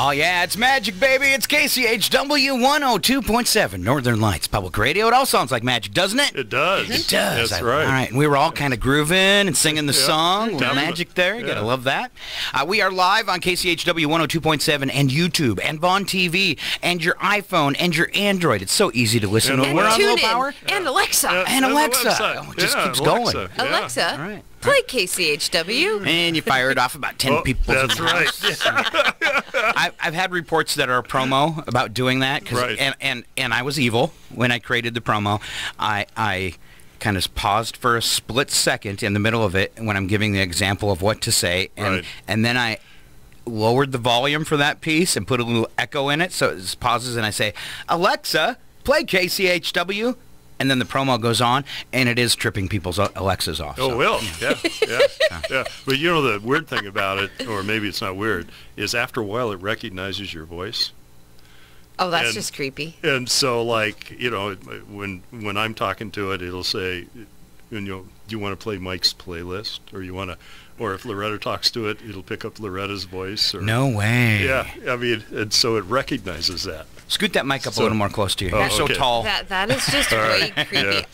Oh, yeah, it's magic, baby. It's KCHW 102.7 Northern Lights Public Radio. It all sounds like magic, doesn't it? It does. It does. That's right. All right, and we were all kind of grooving and singing the song. With definitely. magic there. You Yeah. gotta love that. We are live on KCHW 102.7 and YouTube and Vaughn TV and your iPhone and your Android. It's so easy to listen. And We're on low TuneIn power. and Alexa. And Alexa. website. Oh, it just keeps Alexa. going. Yeah. Alexa, All right. play KCHW. And you fire it off about 10 people. That's right. I've had reports that are promo about doing that. Right. And I was evil when I created the promo. I kind of paused for a split second in the middle of it when I'm giving the example of what to say. And then I lowered the volume for that piece and put a little echo in it. So it just pauses and I say, Alexa, play KCHW. And then the promo goes on, and it is tripping people's Alexas off. Oh, so. well, yeah. But you know the weird thing about it, or maybe it's not weird, is after a while it recognizes your voice. Oh, that's And- just creepy. And so, like, you know, when I'm talking to it, it'll say, you know, do you want to play Mike's playlist, or you want to, or if Loretta talks to it, it'll pick up Loretta's voice. Or, No way. Yeah, I mean, and so it recognizes that. Scoot that mic up a little more close to you. Oh, You're so okay. tall. That is just way creepy. Yeah.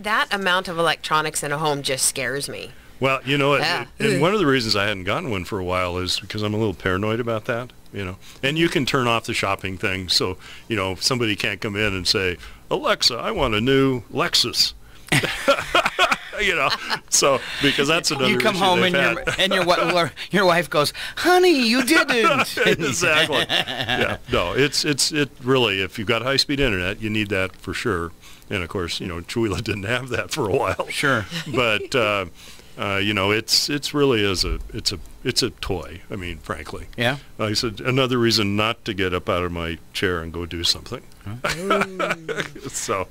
That amount of electronics in a home just scares me. Well, you know, Yeah. and one of the reasons I hadn't gotten one for a while is because I'm a little paranoid about that, you know. And you can turn off the shopping thing, so, you know, somebody can't come in and say, Alexa, I want a new Lexus. You know, so because that's another You come issue home they've and had. your wife goes, honey, you didn't. Exactly. Yeah. No, it really, if you've got high-speed internet, you need that for sure. And of course, you know, Chuila didn't have that for a while. Sure. But you know, it's really it's a toy. I mean, frankly. Yeah. Like I said, another reason not to get up out of my chair and go do something. So.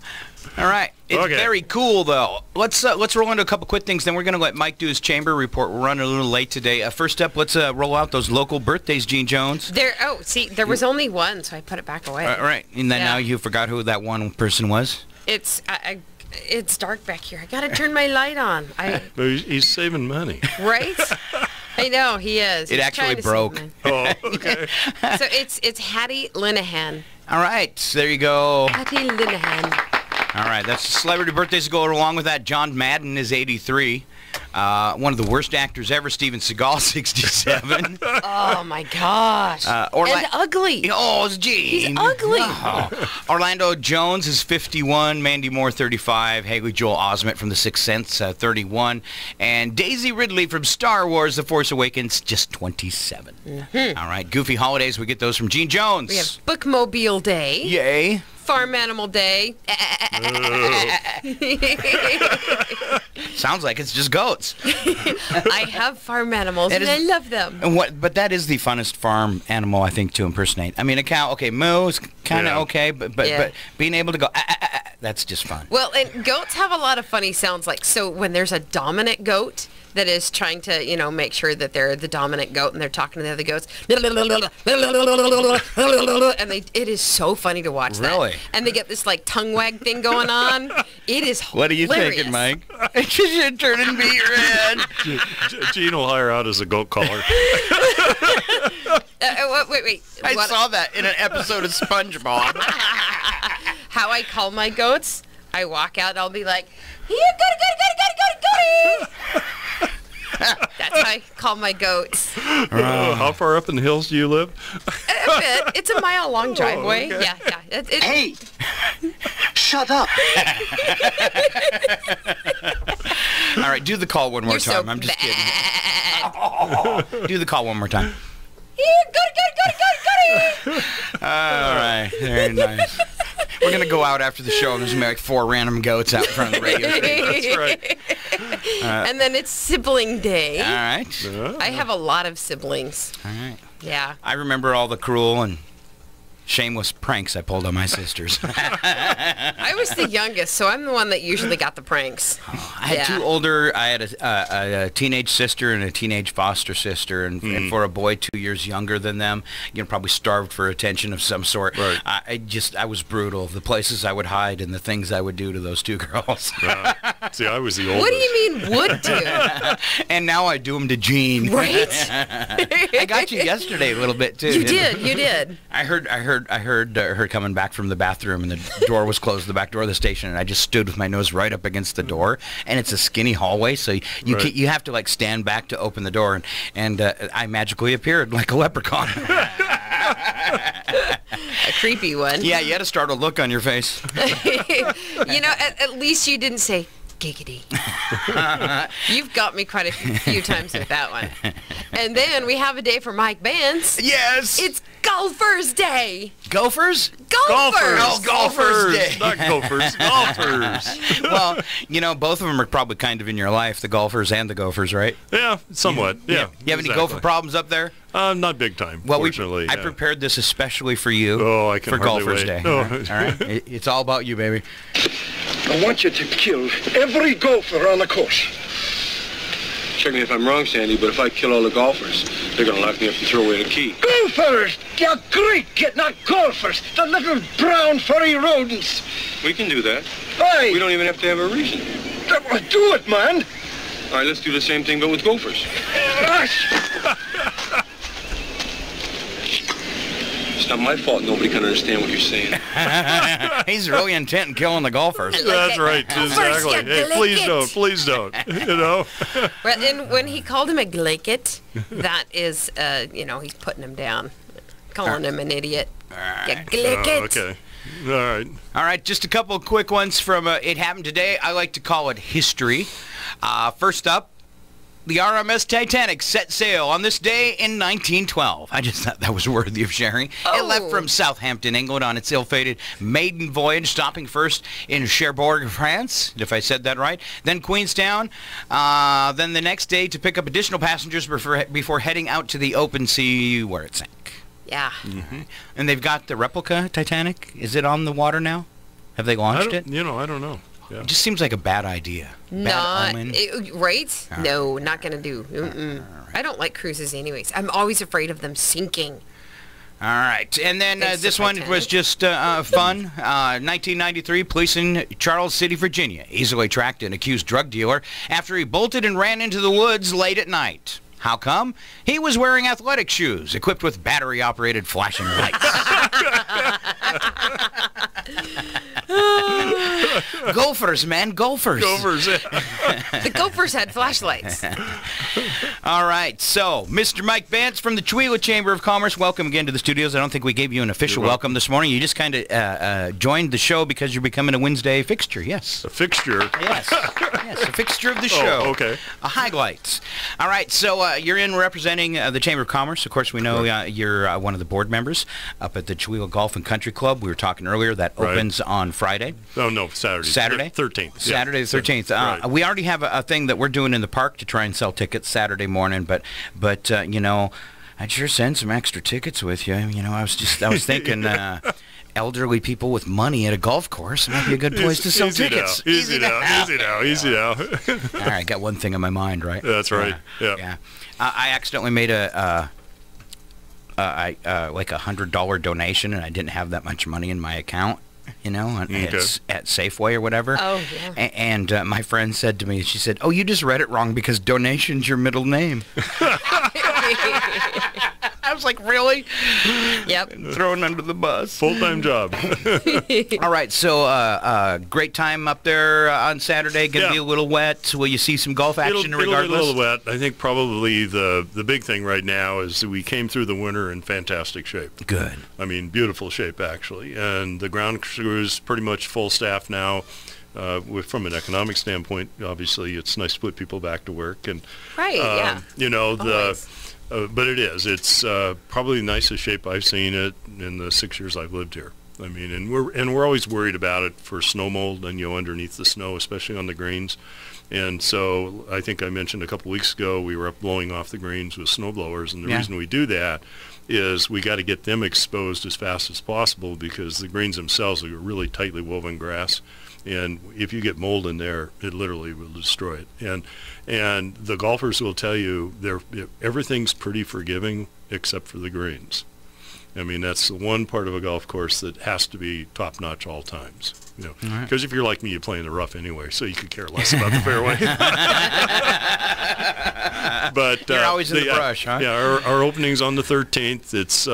All right. It's Okay. very cool, though. Let's roll into a couple quick things, then we're going to let Mike do his chamber report. We're running a little late today. First up, let's roll out those local birthdays, Gene Jones. There was only one, so I put it back away. All right. And then Yeah. now you forgot who that one person was? It's dark back here. I gotta turn my light on. But he's saving money. Right? I know he is. It He's actually trying to broke. save Oh, okay. me. So it's Hattie Linehan. All right. There you go. Hattie Linehan. All right, that's celebrity birthdays to go along with that. John Madden is 83. One of the worst actors ever, Steven Seagal, 67. Oh my gosh. And ugly. Oh, it's Gene. He's ugly. Oh. Orlando Jones is 51. Mandy Moore, 35. Haley Joel Osment from The Sixth Sense, 31. And Daisy Ridley from Star Wars The Force Awakens, just 27. Mm-hmm. All right, goofy holidays. We get those from Gene Jones. We have Bookmobile Day. Yay. Farm Animal Day. Sounds like it's just goats. I have farm animals, and I love them. And but that is the funnest farm animal, I think, to impersonate. I mean, a cow, okay, moo is kind of okay, but being able to go, that's just fun. Well, and goats have a lot of funny sounds. Like, so when there's a dominant goat that is trying to, you know, make sure that they're the dominant goat and they're talking to the other goats, and it is so funny to watch that. Really? And they get this, like, tongue wag thing going on. It is hilarious. What are you thinking, Mike? You should turn and beat your head. Gene will hire out as a goat caller. Wait. I saw that in an episode of SpongeBob. How I call my goats, I walk out and I'll be like, here, goaty. That's how I call my goats. How far up in the hills do you live? A bit. It's a mile-long driveway. Okay. Yeah. Hey, shut up. All right, do the call one more You're time. so I'm just bad. kidding. Do the call one more time. Here, goaty. All right, very nice. We're going to go out after the show and there's going to be like 4 random goats out in front of the radio station. That's right. And then it's sibling day. All right. I have a lot of siblings. All right. Yeah. I remember all the cruel and shameless pranks I pulled on my sisters. I was the youngest, so I'm the one that usually got the pranks. I had two older. I had a teenage sister and a teenage foster sister, and for a boy 2 years younger than them, you know, probably starved for attention of some sort. Right. I was brutal. The places I would hide and the things I would do to those two girls. See, I was the oldest. What do you mean would do? And now I do them to Gene. Right? I got you yesterday a little bit too. You didn't did. You did. I heard her coming back from the bathroom, and the door was closed, the back door of the station, and I just stood with my nose right up against the door, and it's a skinny hallway, so you have to like stand back to open the door, and I magically appeared like a leprechaun. A creepy one. Yeah, you had a startled look on your face. You know, at least you didn't say giggity. You've got me quite a few times with that one. And then we have a day for Mike Vance. Yes. It's Golfers Day. Gophers? Golfers. Oh, Golfers Day. Not gophers. Golfers. Well, you know, both of them are probably kind of in your life, the golfers and the gophers, right? Yeah, somewhat. Yeah. You have any gopher problems up there? Not big time, Well, fortunately. I prepared this especially for you. Oh, I can for hardly Golfers wait. Day. Oh. All right? It's all about you, baby. I want you to kill every golfer on the course. Check me if I'm wrong, Sandy, but if I kill all the golfers, they're gonna lock me up and throw away the key. Golfers! You're great, kid, not golfers. The little brown furry rodents. We can do that. Aye. We don't even have to have a reason. Do it, man. All right, let's do the same thing, but with gophers. It's not my fault nobody can understand what you're saying. He's really intent on killing the golfers. That's right, Golfers, exactly. you Hey, please glicket. don't, please don't. You know? Well, and when he called him a glicket, that is, you know, he's putting him down. Calling him an idiot. You glicket. Okay. All right. All right, just a couple of quick ones from It Happened Today. I like to call it history. First up, the RMS Titanic set sail on this day in 1912. I just thought that was worthy of sharing. It left from Southampton, England on its ill-fated maiden voyage, stopping first in Cherbourg, France, if I said that right, then Queenstown, then the next day to pick up additional passengers before heading out to the open sea where it sank. Yeah. Mm-hmm. And they've got the replica Titanic. Is it on the water now? Have they launched it? You know, I don't know. Yeah. It just seems like a bad idea. Bad omen. Right? No, not going to do. Right. I don't like cruises anyways. I'm always afraid of them sinking. All right. And then Thanks this to one Titanic. was just fun. 1993, police in Charles City, Virginia, easily tracked an accused drug dealer after he bolted and ran into the woods late at night. How come? He was wearing athletic shoes equipped with battery-operated flashing lights. Gophers, man, gophers. Gophers. The Gophers had flashlights. All right, so Mr. Mike Vance from the Chewelah Chamber of Commerce, welcome again to the studios. I don't think we gave you an official welcome this morning. You just kind of joined the show because you're becoming a Wednesday fixture, yes. A fixture. Yes, yes, a fixture of the show. Oh, okay. A highlights. All right, so you're in representing the Chamber of Commerce. Of course, we know you're one of the board members up at the Chewelah Golf and Country Club. We were talking earlier. That opens on Friday. Oh, no, Saturday. Saturday? 13th. Saturday the 13th. Right. We already have a thing that we're doing in the park to try and sell tickets Saturday morning, but you know, I'd sure send some extra tickets with you. You know, I was thinking elderly people with money at a golf course might be a good place to sell tickets. Easy now. All right, got one thing on my mind, right? That's right. Yeah. I accidentally made like $100 donation, and I didn't have that much money in my account. You know, at Safeway or whatever. Oh, yeah. And my friend said to me, she said, "Oh, you just read it wrong because donation's your middle name." I was like, really? Yep. Thrown under the bus. Full-time job. All right, so great time up there on Saturday. Going to be a little wet. Will you see some golf action It'll regardless? be a little wet. I think probably the big thing right now is that we came through the winter in fantastic shape. Good. I mean, beautiful shape, actually. And the ground crew is pretty much full staff now. From an economic standpoint, obviously, it's nice to put people back to work. And Right, yeah. You know, Always. but it's probably the nicest shape I've seen it in the 6 years I've lived here. I mean, and we're always worried about it for snow mold and, you know, underneath the snow, especially on the greens. And so I think I mentioned a couple weeks ago we were up blowing off the greens with snow blowers, and the reason we do that is we got to get them exposed as fast as possible because the greens themselves are really tightly woven grass. And if you get mold in there, it literally will destroy it. And the golfers will tell you everything's pretty forgiving except for the greens. I mean, that's the one part of a golf course that has to be top-notch all times. Because if you're like me, you play in the rough anyway, so you could care less about the fairway. But you're always in the brush, huh? Yeah, our opening's on the 13th. It's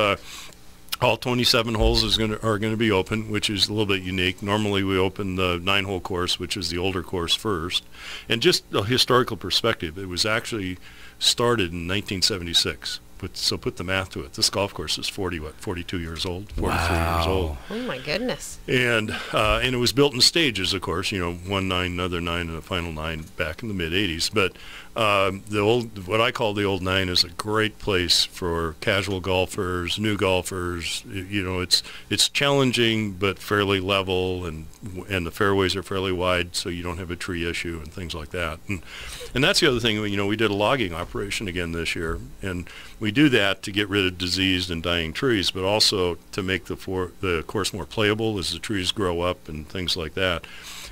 all 27 holes are going to be open, which is a little bit unique. Normally, we open the 9-hole course, which is the older course, first. And just a historical perspective, it was actually started in 1976. So put the math to it. This golf course is 42 years old, 43 years old. Oh my goodness! And it was built in stages, of course. 1 9, another 9, and a final 9 back in the mid 80s. But what I call the old 9 is a great place for casual golfers, new golfers. It's challenging but fairly level, and the fairways are fairly wide, so you don't have a tree issue and things like that. And that's the other thing. We did a logging operation again this year, and we do that to get rid of diseased and dying trees, but also to make the course more playable as the trees grow up and things like that.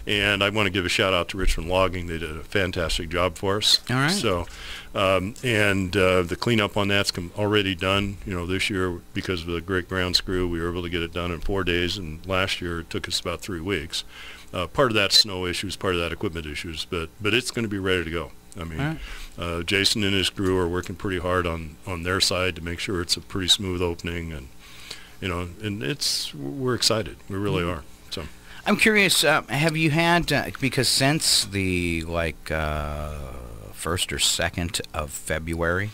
And I want to give a shout out to Richmond Logging. They did a fantastic job for us. All right. So, the cleanup on that's already done. This year, because of the great ground screw, we were able to get it done in 4 days, and last year it took us about 3 weeks. Part of that snow issues, part of that equipment issues, but it's going to be ready to go. I mean, Jason and his crew are working pretty hard on their side to make sure it's a pretty smooth opening, and we're excited. We really are. So I'm curious, have you had because since the 1st or 2nd of February,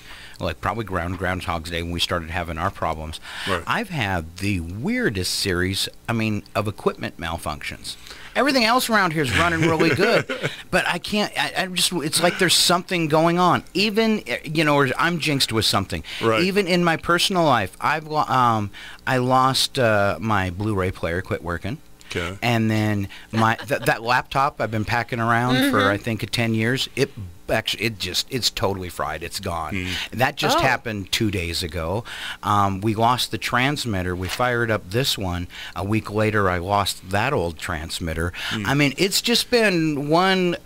probably Groundhog's Day when we started having our problems, right. I've had the weirdest series, of equipment malfunctions. Everything else around here is running really good, but I can't. It's like there's something going on. Even or I'm jinxed with something. Right. Even in my personal life, I lost my Blu-ray player, quit working. Okay. And then that laptop I've been packing around for I think 10 years. It's totally fried. It's gone. That just happened 2 days ago. We lost the transmitter. We fired up this one. A week later, I lost that old transmitter. I mean, it's just been one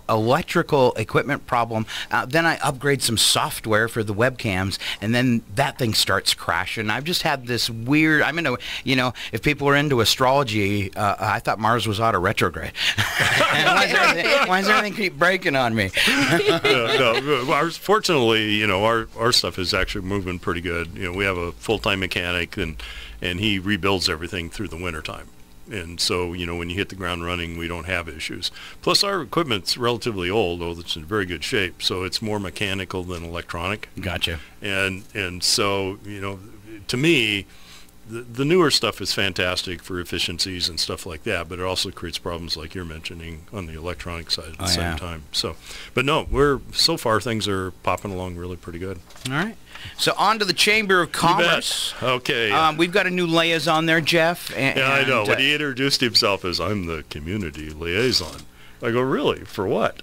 electrical equipment problem. Then I upgrade some software for the webcams, and then that thing starts crashing. I've just had this weird. I'm into, if people are into astrology, I thought Mars was out of retrograde. Why does everything keep breaking on me? Fortunately, our stuff is actually moving pretty good. We have a full-time mechanic, and he rebuilds everything through the wintertime. And so, when you hit the ground running, we don't have issues. Plus, our equipment's relatively old, though it's in very good shape, so it's more mechanical than electronic. Gotcha. And so, to me, the newer stuff is fantastic for efficiencies and stuff like that, but it also creates problems like you're mentioning on the electronic side at the same time. So, but no, so far things are popping along really pretty good. All right. So on to the Chamber of Commerce. Okay. We've got a new liaison there, Jeff. I know. When he introduced himself as, I'm the community liaison. I go, really? For what?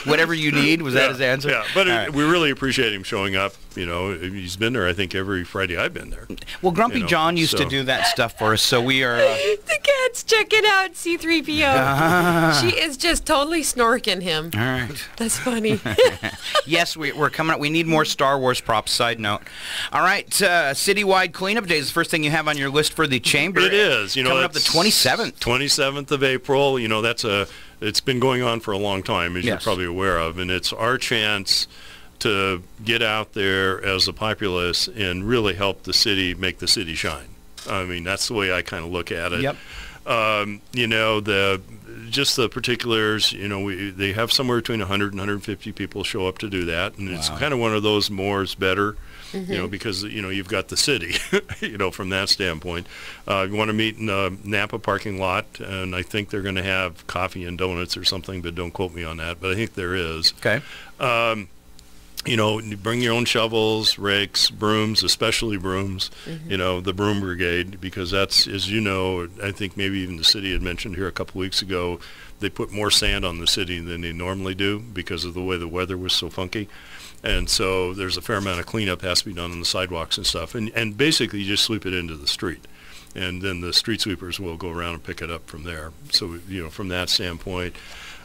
Whatever you need, was that his answer? Yeah, but we really appreciate him showing up. He's been there, I think, every Friday I've been there. Well, Grumpy John used to do that stuff for us, so we are... The cat's checking out C-3PO. She is just totally snorking him. All right. That's funny. Yes, we're coming up. We need more Star Wars props, side note. All right, citywide cleanup day is the first thing you have on your list for the Chamber. It is. Coming up the 27th. 27th of April. It's been going on for a long time, as you're probably aware of, and it's our chance to get out there as a populace and really help the city, make the city shine. I mean, that's the way I kind of look at it. Yep. Just the particulars, they have somewhere between 100 and 150 people show up to do that, and it's kind of one of those more is better. Because, you've got the city, from that standpoint. You want to meet in the Napa parking lot, and I think they're going to have coffee and donuts or something, but don't quote me on that, but I think there is. Okay. You bring your own shovels, rakes, brooms, especially brooms, the broom brigade, because that's, as you know, I think maybe even the city had mentioned here a couple weeks ago, they put more sand on the city than they normally do because of the way the weather was so funky. And so there's a fair amount of cleanup has to be done on the sidewalks and stuff. And basically you just sweep it into the street. And then the street sweepers will go around and pick it up from there. So, from that standpoint.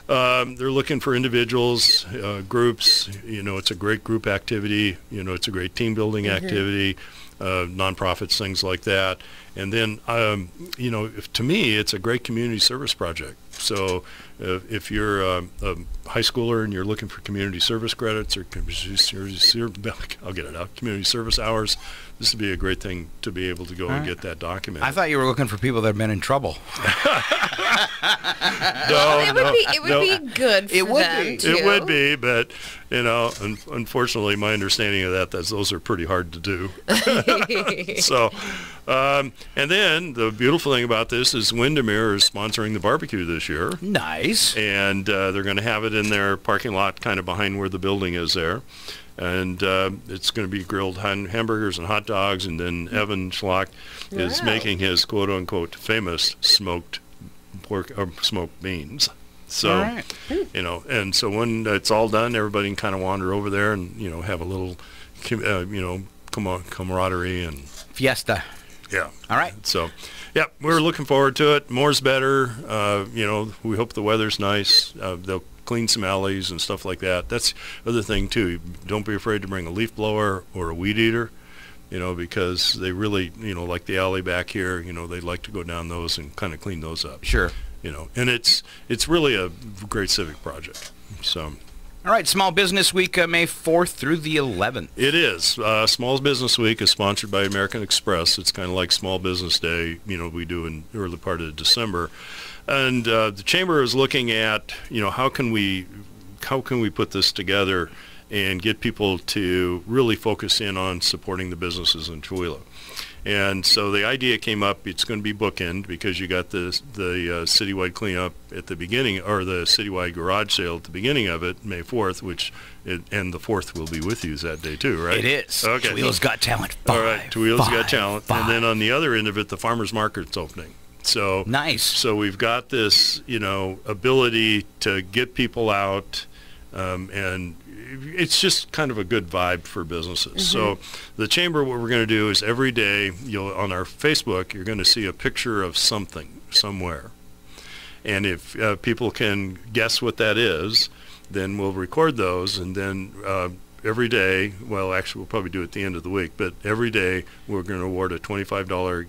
They're looking for individuals, groups. It's a great group activity. It's a great team building activity, nonprofits, things like that. And then, to me, it's a great community service project. So if you're a high schooler and you're looking for community service credits or community service hours, this would be a great thing to be able to go and get that documented. I thought you were looking for people that have been in trouble. It would be good for them, too. It would be, but, unfortunately, my understanding of those are pretty hard to do. So, and then the beautiful thing about this is Windermere is sponsoring the barbecue this year. Nice. And they're going to have it in their parking lot kind of behind where the building is there. And it's going to be grilled hamburgers and hot dogs. And then Evan Schlock is making his quote-unquote famous smoked pork or smoked beans. So, and so when it's all done, everybody can kind of wander over there and, have a little, camaraderie and fiesta. Yeah. All right. So, yeah, we're looking forward to it. More's better. We hope the weather's nice. They'll clean some alleys and stuff like that. That's the other thing, too. Don't be afraid to bring a leaf blower or a weed eater, because they really, like the alley back here, they like to go down those and kind of clean those up. Sure. And it's really a great civic project. So. All right, Small Business Week, May 4th through the 11th. It is. Small Business Week is sponsored by American Express. It's kind of like Small Business Day, we do in the early part of December. And the Chamber is looking at, how can we put this together and get people to really focus in on supporting the businesses in Chihuahua. And so the idea came up, it's going to be bookend because you got the citywide cleanup at the beginning, or the citywide garage sale at the beginning of it, May 4th, and the 4th will be with you that day too, right? It is. Okay. Chihuahua's Got Talent. All right, Chihuahua's Got Talent. And then on the other end of it, the farmer's market's opening. So nice. So we've got this, ability to get people out, and it's just kind of a good vibe for businesses. So the Chamber, what we're going to do is every day, on our Facebook, you're going to see a picture of something somewhere. And if people can guess what that is, then we'll record those, and then every day, well, actually, we'll probably do it at the end of the week, but every day we're going to award a $25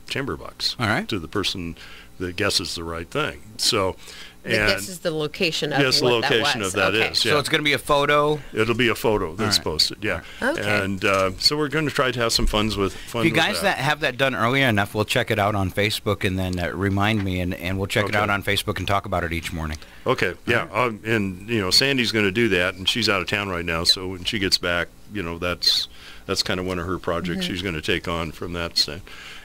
Chamber bucks to the person that guesses the right thing. So. This is the location of yes, the location was. of that is. Yeah. So it's going to be a photo? It'll be a photo that's posted, yeah. Okay. And so we're going to try to have some fun with if you guys that have that done early enough, we'll check it out on Facebook and then remind me, and we'll check it out on Facebook and talk about it each morning. Okay, yeah. And, Sandy's going to do that, and she's out of town right now, so when she gets back, that's kind of one of her projects she's going to take on from that stand.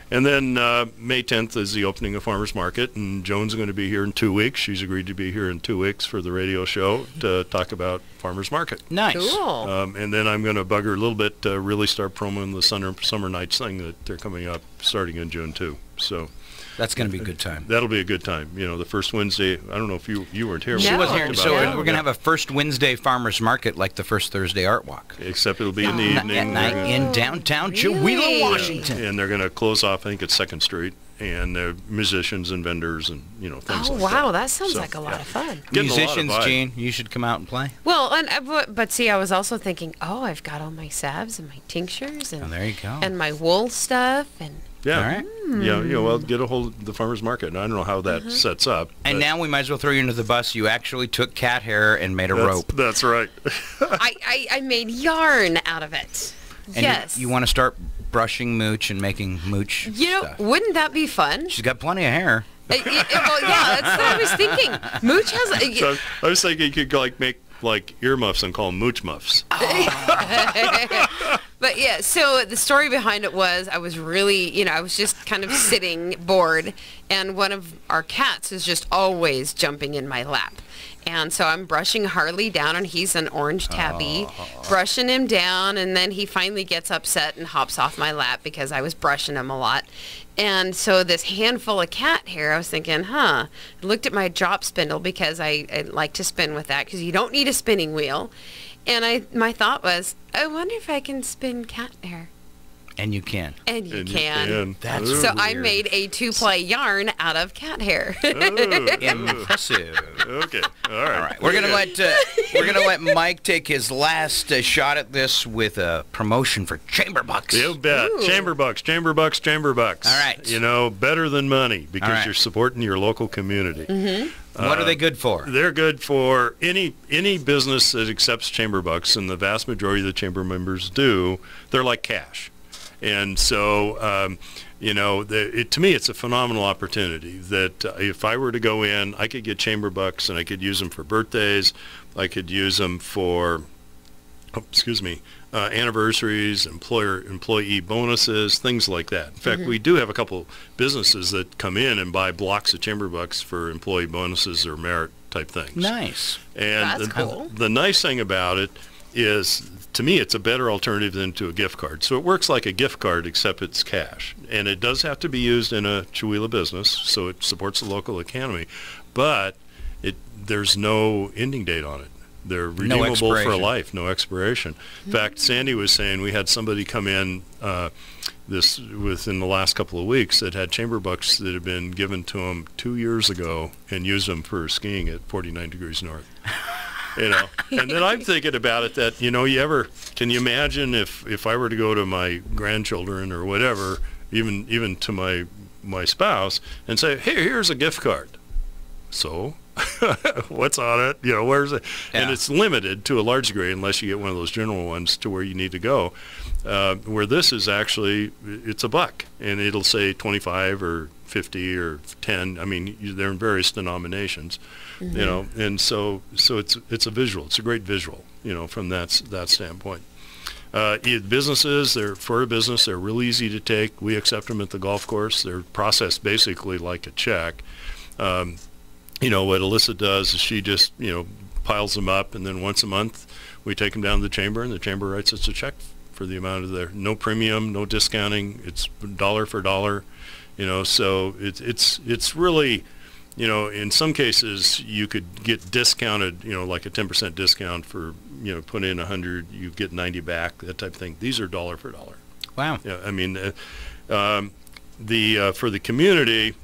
And then May 10th is the opening of Farmers Market, and Joan's going to be here in 2 weeks. She's agreed to be here in 2 weeks for the radio show to talk about Farmers Market. Nice. Cool. And then I'm going to bug her a little bit to really start promoting the Summer Nights thing that they're coming up starting in June, too. So that's going to be a good time. That'll be a good time. The first Wednesday, I don't know if you weren't here. She wasn't here. So we're going to have a first Wednesday farmers market like the first Thursday art walk. Except it'll be in the evening. At night in downtown Chihuahua, Washington. And they're going to close off, I think it's 2nd Street. And musicians and vendors and, things like that. Oh, wow. That sounds like a lot of fun. Musicians, Gene, you should come out and play. Well, but see, I was also thinking, I've got all my salves and my tinctures and there you go. And my wool stuff and... Yeah. All right. Yeah, well, get a hold of the farmer's market. And I don't know how that sets up. And now we might as well throw you into the bus. You actually took cat hair and made a rope. That's right. I made yarn out of it. And yes. You want to start brushing Mooch and making Mooch stuff. Wouldn't that be fun? She's got plenty of hair. Well, yeah, that's what I was thinking. Mooch has... So I was thinking you could make earmuffs and call them Mooch muffs. But yeah, so the story behind it was I was really, I was just kind of sitting bored, and one of our cats is just always jumping in my lap. And so I'm brushing Harley down, and he's an orange tabby, brushing him down, and then he finally gets upset and hops off my lap because I was brushing him a lot. And so this handful of cat hair, I was thinking, I looked at my drop spindle because I like to spin with that because you don't need a spinning wheel. And my thought was, I wonder if I can spin cat hair. And you can. And you can. That's So weird. I made a 2-ply yarn out of cat hair. Impressive. Okay. All right. All right. We're gonna let Mike take his last shot at this with a promotion for Chamber Bucks. You bet. Ooh. Chamber Bucks, Chamber Bucks, Chamber Bucks. All right. You know, better than money because All right. you're supporting your local community. What are they good for? They're good for any business that accepts Chamber Bucks, and the vast majority of the Chamber members do. They're like cash. And so, you know, to me, it's a phenomenal opportunity that if I were to go in, I could get Chamber Bucks, and I could use them for birthdays. I could use them for, anniversaries, employee bonuses, things like that. In fact, we do have a couple businesses that come in and buy blocks of Chamber Bucks for employee bonuses or merit type things. Nice. And That's cool. the nice thing about it is, to me, it's a better alternative than to a gift card. So it works like a gift card, except it's cash. And it does have to be used in a Chewelah business, so it supports the local economy. But there's no ending date on it. They're redeemable for expiration. life, no expiration. In fact, Sandy was saying we had somebody come in within the last couple of weeks that had Chamber Bucks that had been given to them 2 years ago and used them for skiing at 49 degrees north. You know, and then I'm thinking about it that, you know, can you imagine if I were to go to my grandchildren or whatever, even to my spouse, and say, hey, here's a gift card. So what's on it? You know, where's it? Yeah. And it's limited to a large degree unless you get one of those general ones to where you need to go. Where this is actually, it's $1, and it'll say 25 or 50 or 10. I mean, they're in various denominations, you know, and so it's a visual. It's a great visual, you know, from that standpoint. Businesses, for a business, they're real easy to take. We accept them at the golf course. They're processed basically like a check. You know, what Alyssa does is she just, you know, piles them up, and then once a month we take them down to the chamber, and the chamber writes us a check for the amount of their, no premium, no discounting. It's dollar for dollar, you know, so it's really, you know, in some cases you could get discounted, you know, like a 10% discount for, you know, put in 100, you get 90 back, that type of thing. These are dollar for dollar. Wow. Yeah, I mean, for the community,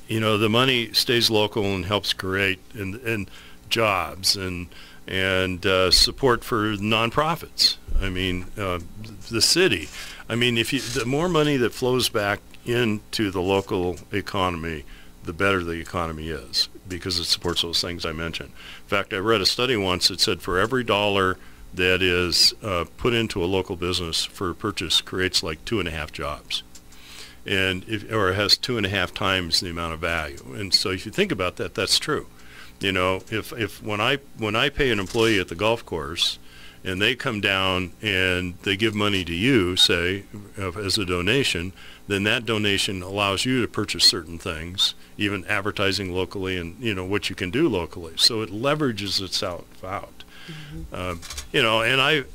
you know, the money stays local and helps create and jobs and support for nonprofits. I mean, the city. I mean, the more money that flows back into the local economy, the better the economy is, because it supports those things I mentioned. In fact, I read a study once that said for every dollar that is put into a local business for purchase creates like 2.5 jobs. And or it has 2.5 times the amount of value. And so if you think about that, that's true. You know, if when I pay an employee at the golf course, and they come down and they give money to you, say, as a donation, then that donation allows you to purchase certain things, even advertising locally, and you know what you can do locally. So it leverages itself out. You know, and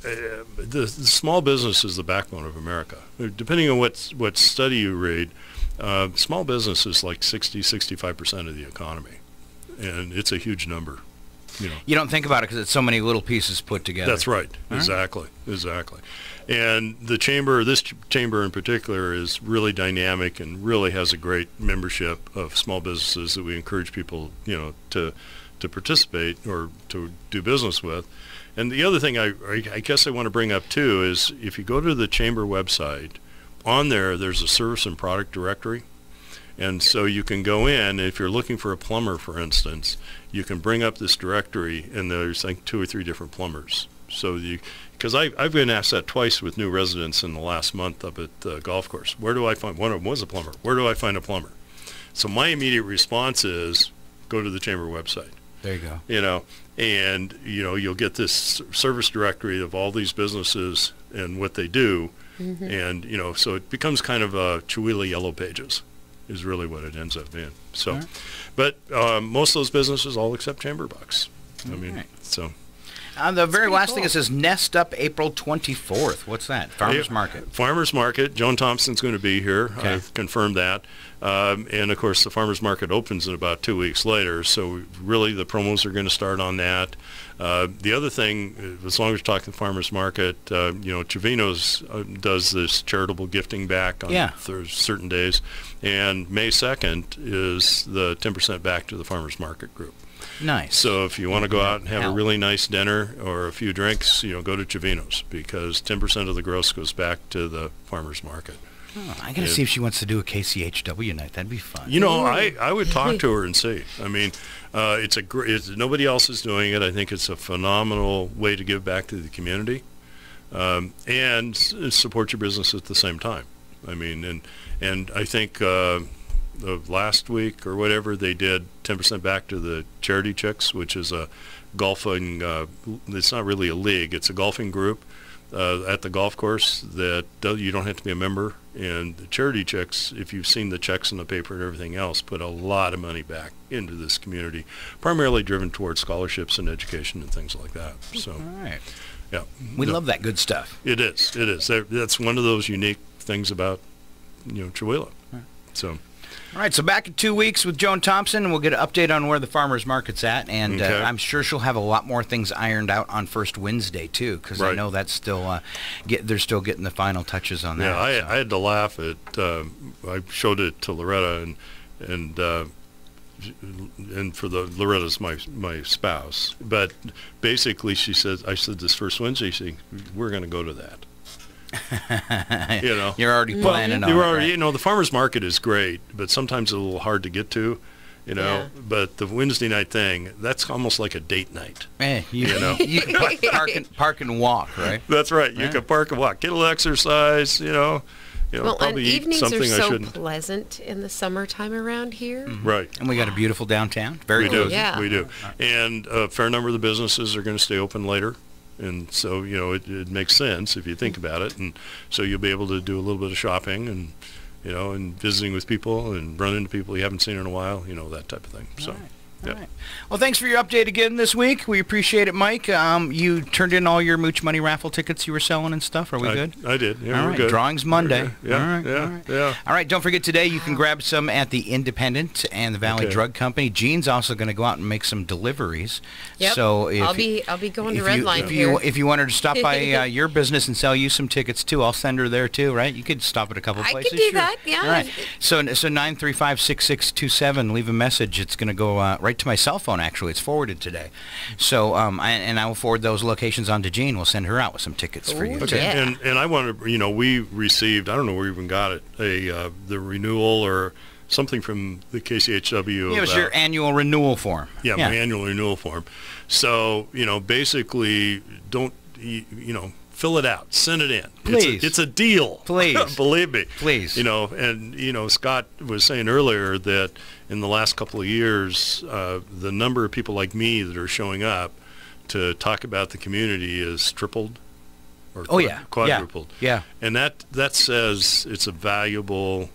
the small business is the backbone of America. Depending on what study you read, small business is like 65% of the economy, and it's a huge number. You know, You don't think about it because it's so many little pieces put together. that's right. Exactly. And this chamber in particular is really dynamic and really has a great membership of small businesses that we encourage people, you know, to participate or to do business with. And the other thing I guess I want to bring up too is if you go to the chamber website, on there's a service and product directory. And so you can go in, and if you're looking for a plumber, for instance, you can bring up this directory, and there's like 2 or 3 different plumbers. So because I've been asked that twice with new residents in the last month up at the golf course. Where do I find, one of them was a plumber, where do I find a plumber? So my immediate response is, go to the chamber website. There you go. You know, and you know, you'll get this service directory of all these businesses and what they do, and you know, so it becomes kind of a Chewelah Yellow Pages, is really what it ends up being. So, but most of those businesses all accept Chamber Bucks. I mean, right. so. The very last thing, it says Nest Up April 24th. What's that? Farmers Market. Farmers Market. Joan Thompson's going to be here. Okay. I've confirmed that. And, of course, the Farmers Market opens in about 2 weeks later. So, really, the promos are going to start on that. The other thing, as long as we're talking Farmers Market, Trevino's does this charitable gifting back on certain days. And May 2nd is the 10% back to the Farmers Market group. Nice. So if you want to go out and have a really nice dinner or a few drinks, go to Trevino's, because 10% of the gross goes back to the farmers market. Oh, I got to see if she wants to do a KCHW night. That'd be fun. I would talk to her and see. I mean, nobody else is doing it. I think it's a phenomenal way to give back to the community, and support your business at the same time. I mean, and I think last week or whatever, they did 10% back to the Charity Chicks, which is a golfing, it's not really a league, it's a golfing group at the golf course that you don't have to be a member. And the Charity Chicks, if you've seen the checks in the paper and everything else, put a lot of money back into this community, primarily driven towards scholarships and education and things like that. So, all right. Yeah. We love that good stuff. It is. That's one of those unique things about, Chihuahua. Right. So. All right, so back in 2 weeks with Joan Thompson, and we'll get an update on where the farmers market's at, and I'm sure she'll have a lot more things ironed out on First Wednesday too, because I know that's still they're still getting the final touches on that. Yeah, I had to laugh at. I showed it to Loretta, and for Loretta's my spouse, but basically she says, I said this First Wednesday, she said, we're going to go to that. You're already planning on it. Right? The farmers market is great, but sometimes it's a little hard to get to, but the Wednesday night thing, that's almost like a date night. You can park and walk, right? That's right. You can park and walk, get a little exercise, well, and probably evenings something are so I shouldn't. pleasant in the summertime around here. Mm-hmm. Right. And we got a beautiful downtown. Very cozy. Yeah. We do. And a fair number of the businesses are going to stay open later. And so, it makes sense if you think about it. And so you'll be able to do a little bit of shopping and, and visiting with people and run into people you haven't seen in a while, that type of thing. So. All right. Well, thanks for your update again this week. We appreciate it, Mike. You turned in all your Mooch Money raffle tickets you were selling and stuff. Are we good? I did. Yeah, all we're right. good. Drawings Monday. Yeah. Yeah. All right. Don't forget today you can grab some at the Independent and the Valley Drug Company. Jean's also going to go out and make some deliveries. Yep. So I'll be going to Redline here. If you want her to stop by your business and sell you some tickets too, I'll send her there too. Right? You could stop at a couple places. I could do that. Yeah. All right. So 935-6627. Leave a message. It's going to go right to my cell phone. Actually, it's forwarded today. So, I will forward those locations on to Jean. We'll send her out with some tickets for you. Okay. Yeah. And I want to, we received, I don't know where we even got it, the renewal or something from the KCHW. It was your annual renewal form. Yeah, my annual renewal form. So, basically, don't, fill it out. Send it in. Please. It's a deal. Please. Believe me. Please. And, Scott was saying earlier that in the last couple of years, the number of people like me that are showing up to talk about the community is tripled or quadrupled. Yeah. And that says it's a valuable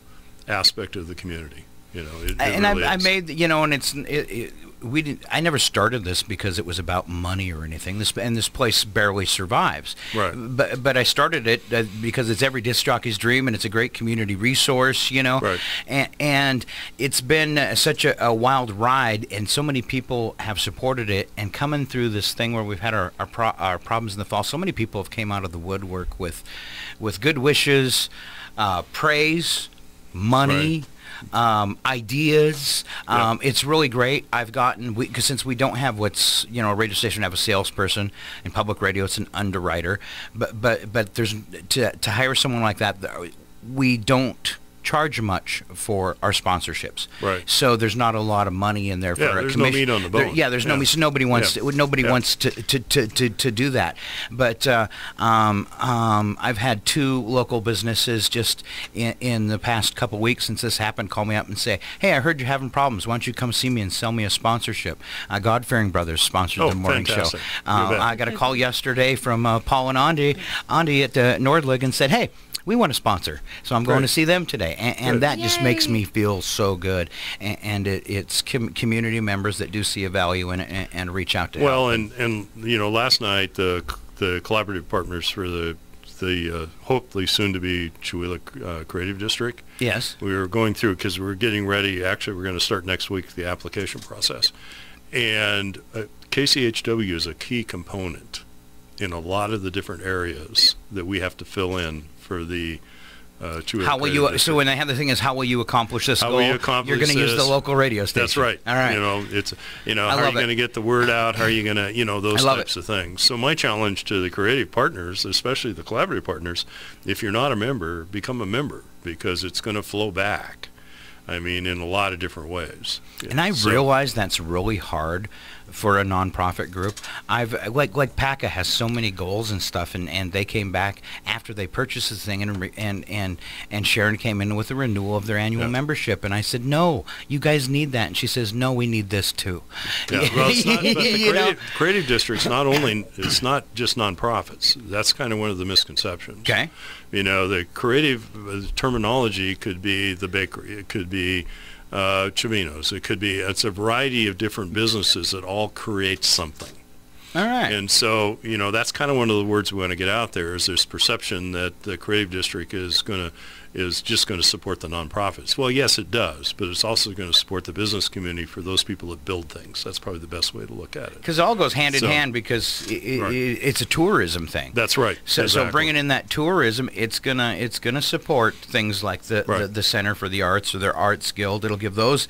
aspect of the community. I made, and we didn't. I never started this because it was about money or anything. This place barely survives. Right. But I started it because it's every disc jockey's dream, and it's a great community resource. Right. And it's been such a wild ride, and so many people have supported it. And coming through this thing where we've had our problems in the fall, so many people have came out of the woodwork with good wishes, praise, money. Right. Ideas. It's really great. I've gotten, because since we don't have what's, a radio station have a salesperson. In public radio, it's an underwriter. But there's, to hire someone like that, we don't charge much for our sponsorships. Right. So there's not a lot of money in there for a commission. There's no meat on the bone. There's no meat. So nobody wants wants to do that. But I've had 2 local businesses just in the past couple weeks since this happened call me up and say, "Hey, I heard you're having problems. Why don't you come see me and sell me a sponsorship?" God-Fearing Brothers sponsored the morning fantastic. show. I got a call yesterday from Paul and Andy at Nordlig and said, "Hey, we want to sponsor. So I'm going to see them today. And that just makes me feel so good. And it's community members that do see a value in it and reach out to Well, help. and last night, the collaborative partners for the hopefully soon-to-be Chewelah Creative District. Yes. We were going through, because we're getting ready. Actually, we're going to start next week, the application process. And KCHW is a key component in a lot of the different areas that we have to fill in for the Chewelah How will Creative you? District. So when I have the thing is, how will you accomplish this How goal? will you accomplish You're going to use the this? local radio station. That's right. All right. It's how I are you love going to get the word out? How are you going to those I love types of things. So my challenge to the creative partners, especially the collaborative partners, if you're not a member, become a member, because it's going to flow back. I mean, in a lot of different ways. And I realize that's really hard for a nonprofit group. I've like PACA has so many goals and stuff, and they came back after they purchased the thing, and Sharon came in with a renewal of their annual membership, and I said, no, you guys need that, and she says, no, we need this too. Yeah, well, it's not, but the creative district's not only, it's not just nonprofits. That's kind of one of the misconceptions. Okay. The creative terminology could be the bakery, it could be Chavino's, it's a variety of different businesses that all create something. All right. And so, that's kind of one of the words we want to get out there, is this perception that the creative district is just going to support the nonprofits. Well, yes, it does, but it's also going to support the business community for those people that build things. That's probably the best way to look at it. Because it all goes hand in hand, because it's a tourism thing. That's right. So, exactly. so bringing in that tourism, it's gonna support things like the Center for the Arts or their Arts Guild. It'll give those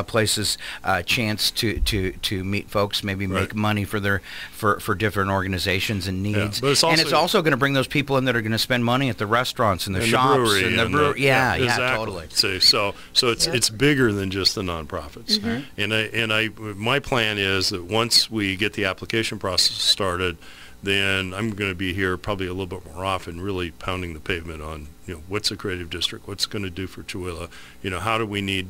places a chance to meet folks, maybe make money for different organizations and needs. But it's also going to bring those people in that are going to spend money at the restaurants and the shops and the brewery. Yeah, exactly. Totally. So it's bigger than just the nonprofits. And my plan is that once we get the application process started, then I'm going to be here probably a little bit more often, really pounding the pavement on, what's a creative district, what's going to do for Chewelah, how do we need,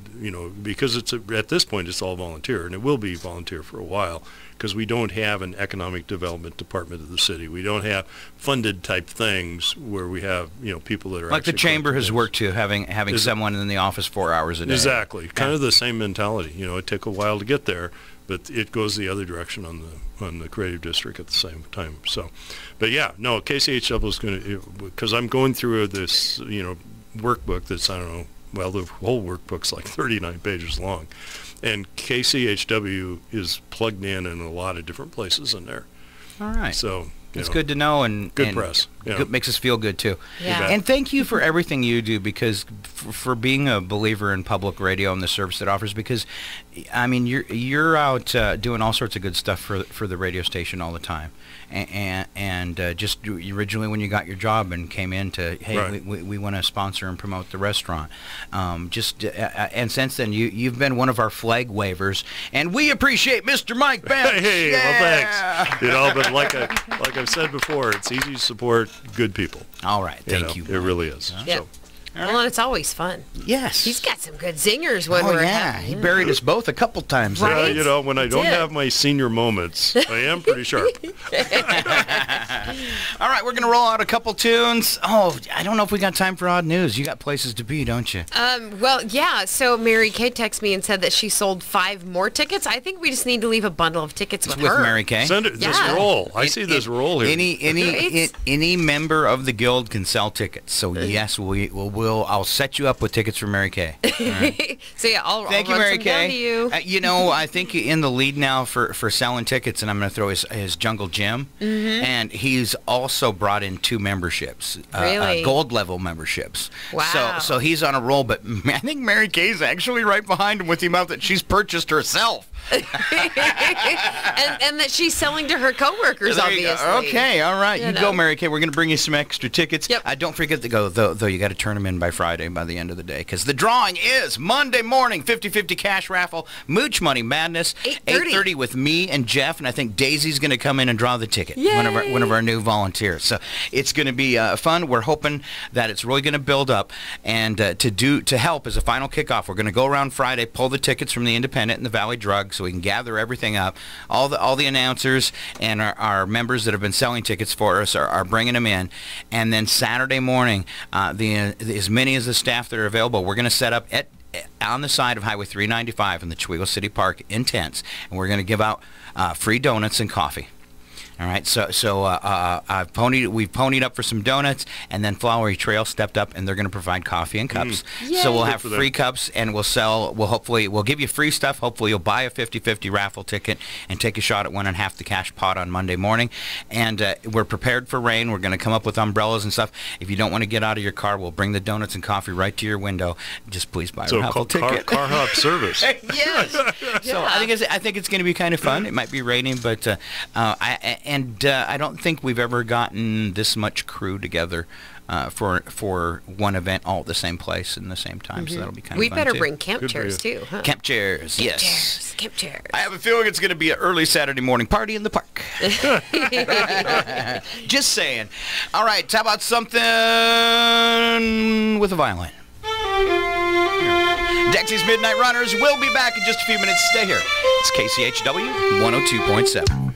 because at this point it's all volunteer, and it will be volunteer for a while, because we don't have an economic development department of the city. We don't have funded type things where we have, people that are like the chamber has worked to having someone in the office 4 hours a day. Exactly. Kind of the same mentality. It took a while to get there, but it goes the other direction on the creative district at the same time. So, but yeah, no, KCHW is going to, because I'm going through this, workbook that's, I don't know, well, the whole workbook's like 39 pages long, and KCHW is plugged in a lot of different places in there. All right. So it's good to know, and good press. Good, makes us feel good too. Yeah. And thank you for everything you do, because for being a believer in public radio and the service it offers. Because, I mean, you're out doing all sorts of good stuff for the radio station all the time. And just originally when you got your job and came in to, hey, we want to sponsor and promote the restaurant. And since then you've been one of our flag wavers, and we appreciate Mr. Mike Bench. Hey, well, thanks. But like I've said before, it's easy to support good people. All right, thank you. It really is. Yeah. So. Well, and it's always fun. Yes. He's got some good zingers when we're having. He buried us both a couple times. Right. When I don't have my senior moments, I am pretty sharp. All right, we're going to roll out a couple tunes. Oh, I don't know if we got time for odd news. You got places to be, don't you? Well, yeah. So Mary Kay texted me and said that she sold 5 more tickets. I think we just need to leave a bundle of tickets with her. Mary Kay. Send it. Just roll. I see this roll here. Any member of the guild can sell tickets. So yes, I'll set you up with tickets for Mary Kay. Right. So yeah, I'll Thank you, run Mary some down to Kay. you. I think in the lead now for selling tickets, and I'm going to throw his Jungle Gym, and he's also brought in 2 memberships, really? Gold level memberships. Wow. So he's on a roll, but I think Mary Kay's actually right behind him with the amount that she's purchased herself. and that she's selling to her coworkers, obviously. Okay, all right. You go, Mary Kay. We're going to bring you some extra tickets. Yep. Don't forget to go, though you got to turn them in by Friday, by the end of the day, because the drawing is Monday morning, 50-50 cash raffle, Mooch Money Madness, 8:30 with me and Jeff, and I think Daisy's going to come in and draw the ticket. Yay. One of our new volunteers. So it's going to be fun. We're hoping that it's really going to build up, and to help as a final kickoff, we're going to go around Friday, pull the tickets from the Independent and the Valley Drug. rug so we can gather everything up. All the announcers and our members that have been selling tickets for us are bringing them in. And then Saturday morning, as many as the staff that are available, we're going to set up on the side of Highway 395 in the Chihuahua City Park in tents, and we're going to give out free donuts and coffee. All right, so we've ponied up for some donuts, and then Flowery Trail stepped up, and they're going to provide coffee and cups. So we'll have free cups, and we'll give you free stuff. Hopefully you'll buy a 50-50 raffle ticket and take a shot at winning half the cash pot on Monday morning. And we're prepared for rain. We're going to come up with umbrellas and stuff. If you don't want to get out of your car, we'll bring the donuts and coffee right to your window. Just please buy a raffle ticket. Car hop service. Yes. So I think it's going to be kind of fun. It might be raining, but I don't think we've ever gotten this much crew together for one event all at the same place in the same time. So that'll be kind of fun. We better too. bring camp chairs too, huh? Camp chairs, yes. Camp chairs. I have a feeling it's going to be an early Saturday morning party in the park. Just saying. All right, how about something with a violin? Dexy's Midnight Runners will be back in just a few minutes. Stay here. It's KCHW 102.7.